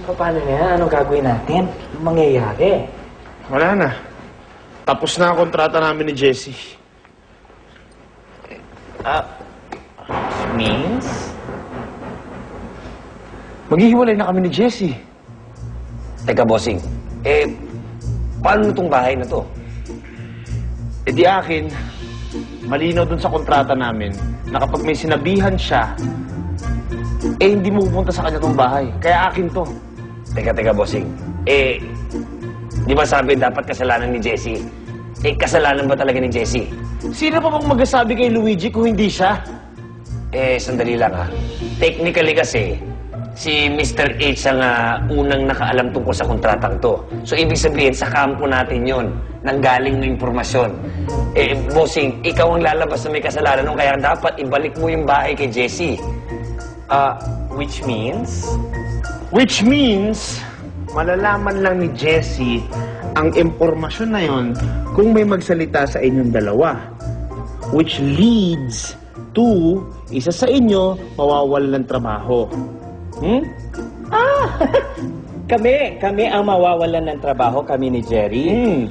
Paano na yan? Anong gagawin natin? Anong mangyayari? Wala na. Tapos na ang kontrata namin ni Jessie. Means? Maghihiwalay na kami ni Jessie. Teka, bossing. Paano itong bahay na to? Di akin, malinaw dun sa kontrata namin na kapag may sinabihan siya, hindi mo pupunta sa kanya tong bahay. Kaya akin to. Teka, bossing. Di ba sabi dapat kasalanan ni Jessie? Kasalanan ba talaga ni Jessie? Sino pa bang magsasabi kay Luigi kung hindi siya? Sandali lang ha. Technically kasi, si Mr. H ang unang nakaalam tungkol sa kontratang to. So, ibig sabihin, sa kampo natin yon nanggaling ng impormasyon. Bossing, ikaw ang lalabas na may kasalanan nung kaya dapat ibalik mo yung bahay kay Jessie. Which means? Which means, malalaman lang ni Jessie ang impormasyon na yon kung may magsalita sa inyong dalawa. Which leads to, isa sa inyo, mawawalan ng trabaho. Kami ang mawawalan ng trabaho, kami ni Jerry.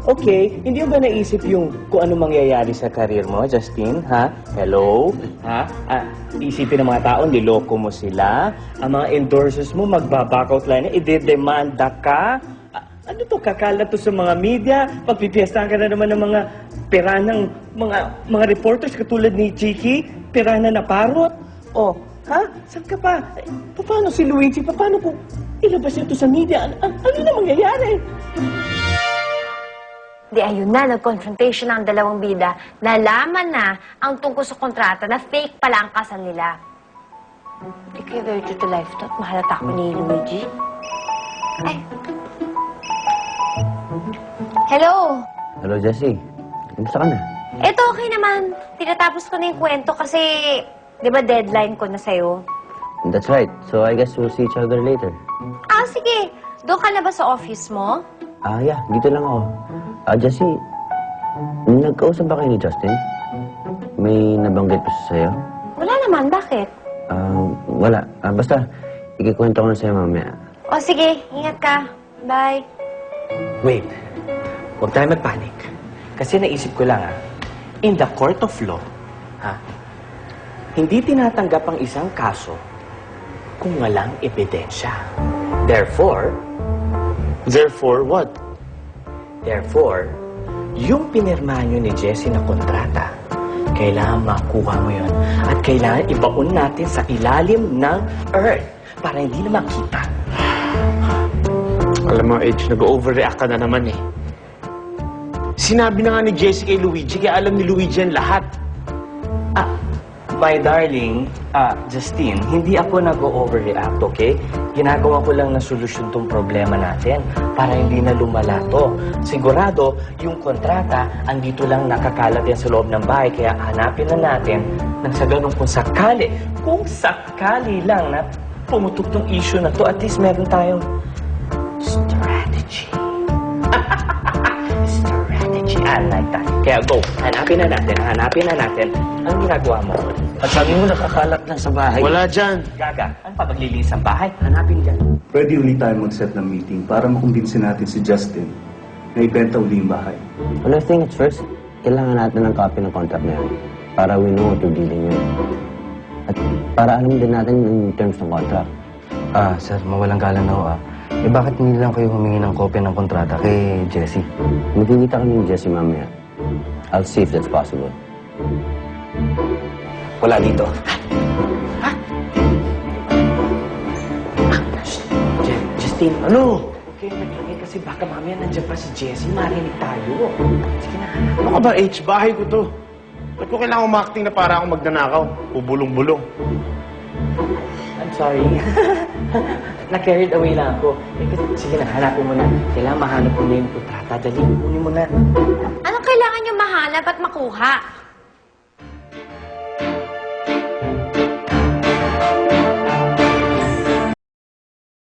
Okay. Hindi mo ba naisip yung kung ano mangyayari sa karir mo, Justin? Ha? Hello? Ha? Isipin ng mga tao, niloko mo sila. Ang mga endorsers mo, magbaback-out line, idedemanda ka. Ano to, kakalat to sa mga media? Pagpipiestahan ka na naman ng mga pera ng mga reporters katulad ni Chiki, pera na parot. Ha? Saan ka pa? Paano si Luigi? Paano kung ilabas niya ito sa media? Ano na mangyayari? Di ayun na, nag-confrontation ang dalawang bida. Nalaman na ang tungkol sa kontrata na fake pala ang kasal nila. Di kayo very true to life to at mahalata ko ni Luigi. Ay. Hello? Hello, Jessie. Kumusta ka na? Eto, okay naman. Tinatapos ko na yung kwento kasi, di ba deadline ko na sa'yo? That's right. So, I guess we'll see each other later. Sige. Doon ka na ba sa office mo? Yeah. Dito lang ako. Jessie, nagkausap ba kayo ni Justin? May nabanggit pa siya sa'yo? Wala naman. Bakit? Wala. Basta, ikikwento ko na sa'yo mamaya. Sige. Ingat ka. Bye. Wait. Huwag tayo mag-panic. Kasi naisip ko lang, in the court of law, hindi tinatanggap ang isang kaso kung walang ebidensya. Therefore what? Therefore, yung pinirmahan nyo ni Jessie na kontrata, kailangan makuha mo yun. At kailangan ibaon natin sa ilalim ng earth para hindi na makita. Alam mo, Edge, nag-overreact ka na naman eh. Sinabi na nga ni Jessie kay Luigi, kaya alam ni Luigi yan lahat. My darling, Justine, hindi ako nag-overreact, okay? Ginagawa ko lang na solusyon tong problema natin para hindi na lumala to. Sigurado, yung kontrata, andito lang nakakalat yan sa loob ng bahay, kaya hanapin na natin nang sa ganun kung sakali lang na pumutok tong issue na to, at least meron tayong strategy. Strategy, I like that. Kaya go, hanapin na natin. Anong ginagawa mo? At sabi mo, nakakalat lang sa bahay. Wala dyan. Gaga, ano pa maglilinis ang bahay? Hanapin dyan. Pwede ulit tayo mag-set ng meeting para makumbinsin natin si Justin na ibenta uli yung bahay. Well, I think it's first, kailangan natin ng copy ng contract na yan para we know what we're dealing with. At para alam din natin yung terms ng contract. Sir, mawalang galang na ako, bakit hindi lang kayo humingi ng kopya ng kontrata kay Jessie? Magkikita kami ni Jessie mamaya. I'll see if that's possible. Wala dito. Justine, ano? Okay, nag-ingay kasi baka mamaya nandiyan pa si Jessie, marinig tayo. Sige na, hanap. Ano ka ba, H? Bahay ko to. Ba't ko kailangan umakting na para akong magnanakaw? Bubulong-bulong. I'm sorry. Na-carried away lang ako. Sige na, hanapin mo na. Kailangan mahanap mo na yung kontrata. Dali, kunin mo na. Anong kailangan nyo mahanap at makuha?